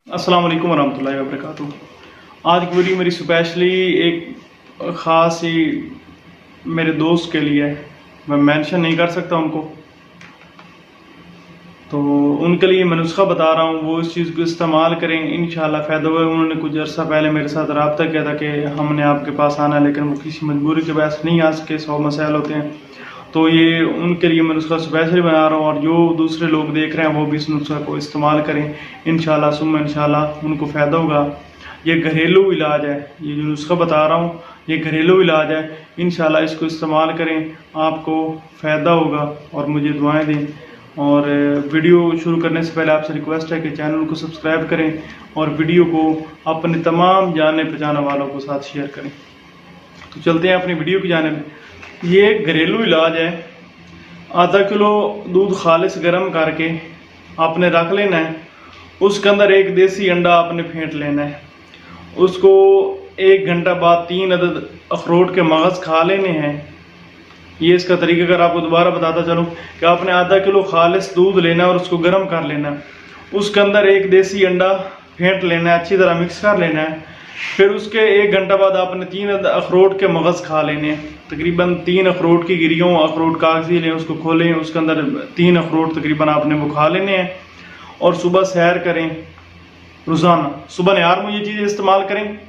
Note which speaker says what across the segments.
Speaker 1: अस्सलाम वालेकुम वरहमतुल्लाहि वबरकातुहू। आज की वीडियो मेरी स्पेशली एक ख़ास ही मेरे दोस्त के लिए है। मैं मेंशन नहीं कर सकता उनको, तो उनके लिए मैं नुस्खा बता रहा हूँ, वो इस चीज़ को इस्तेमाल करें, इंशाल्लाह फ़ायदा होगा। उन्होंने कुछ अर्सा पहले मेरे साथ रब्ता किया था कि हमने आपके पास आना, लेकिन वो किसी मजबूरी के वजह से नहीं आ सके, 100 मसाइल होते हैं। तो ये उनके लिए मैं नुस्खा स्पेशली बना रहा हूँ, और जो दूसरे लोग देख रहे हैं वो भी इस नुस्खा को इस्तेमाल करें। इंशाल्लाह सुम्मा इंशाल्लाह उनको फ़ायदा होगा। ये घरेलू इलाज है, ये जो नुस्खा बता रहा हूँ ये घरेलू इलाज है। इंशाल्लाह इसको इस्तेमाल करें, आपको फ़ायदा होगा, और मुझे दुआएं दें। और वीडियो शुरू करने से पहले आपसे रिक्वेस्ट है कि चैनल को सब्सक्राइब करें और वीडियो को अपने तमाम जाने पहचाने वालों के साथ शेयर करें। तो चलते हैं अपनी वीडियो की जानिब। ये घरेलू इलाज है। आधा किलो दूध खालिस गर्म करके आपने रख लेना है। उसके अंदर एक देसी अंडा आपने फेंट लेना है। उसको 1 घंटा बाद 3 अदद अखरोट के मगज़ खा लेने हैं। ये इसका तरीका अगर आपको दोबारा बताता चलूँ कि आपने आधा किलो खालिस दूध लेना है और उसको गर्म कर लेना है। उसके अंदर एक देसी अंडा फेंट लेना है, अच्छी तरह मिक्स कर लेना है। फिर उसके 1 घंटा बाद आपने 3 अखरोट के मगज़ खा लेने हैं। तकरीबन 3 अखरोट की गिरियों, अखरोट कागजी लें, उसको खोलें, उसके अंदर 3 अखरोट तकरीबन आपने वो खा लेने हैं। और सुबह सैर करें, रोज़ाना सुबह नहार में ये चीज़ें इस्तेमाल करें।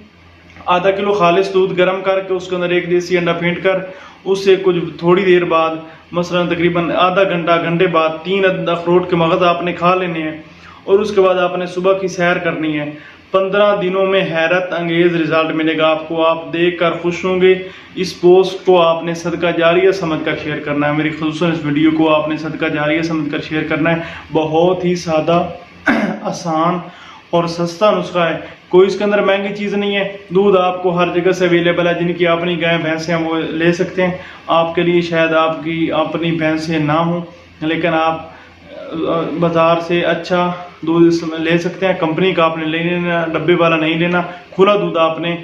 Speaker 1: आधा किलो खालिस दूध गर्म करके उसके अंदर एक देसी अंडा फेंट कर उससे कुछ थोड़ी देर बाद, मसलन तकरीबन आधा घंटे बाद 3 अखरोट के मगज़ आपने खा लेने हैं। और उसके बाद आपने सुबह की सैर करनी है। 15 दिनों में हैरत अंगेज रिजल्ट मिलेगा आपको, आप देख कर खुश होंगे। इस पोस्ट को आपने सदका जारिया समझ कर शेयर करना है। मेरी खुसूसन इस वीडियो को आपने सदका जारिया समझ कर शेयर करना है। बहुत ही सादा, आसान और सस्ता नुस्खा है। कोई इसके अंदर महंगी चीज़ नहीं है। दूध आपको हर जगह से अवेलेबल है। जिनकी अपनी गाय भैंसें हैं वो ले सकते हैं। आपके लिए शायद आपकी अपनी भैंसें ना हो, लेकिन आप बाज़ार से अच्छा दूध इसमें ले सकते हैं। कंपनी का आपने ले लेना, डब्बे वाला नहीं लेना। खुला दूध आपने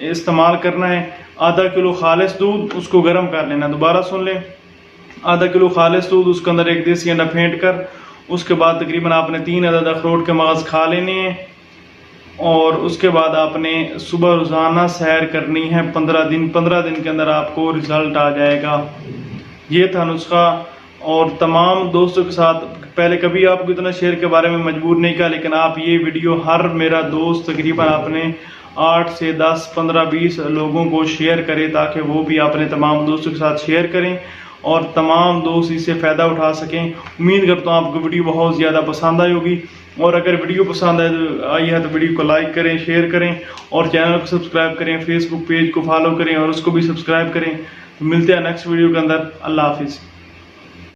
Speaker 1: इस्तेमाल करना है। आधा किलो खालिस दूध, उसको गर्म कर लेना। दोबारा सुन लें, आधा किलो खालिस दूध, उसके अंदर एक देसी अंडा फेंट कर उसके बाद तकरीबन आपने 3 अदद अखरोट के मगज़ खा लेने हैं। और उसके बाद आपने सुबह रोज़ाना सैर करनी है 15 दिन के अंदर आपको रिज़ल्ट आ जाएगा। ये था नुस्खा। और तमाम दोस्तों के साथ, पहले कभी आपको इतना शेयर के बारे में मजबूर नहीं किया, लेकिन आप ये वीडियो हर मेरा दोस्त तकरीबन आपने 8 से 10, 15, 20 लोगों को शेयर करें, ताकि वो भी अपने तमाम दोस्तों के साथ शेयर करें और तमाम दोस्त इससे फ़ायदा उठा सकें। उम्मीद करता हूँ आपको वीडियो बहुत ज़्यादा पसंद आई होगी। और अगर वीडियो पसंद आई है तो वीडियो को लाइक करें, शेयर करें और चैनल को सब्सक्राइब करें। फेसबुक पेज को फॉलो करें और उसको भी सब्सक्राइब करें। तो मिलते हैं नेक्स्ट वीडियो के अंदर। अल्लाह हाफिज़।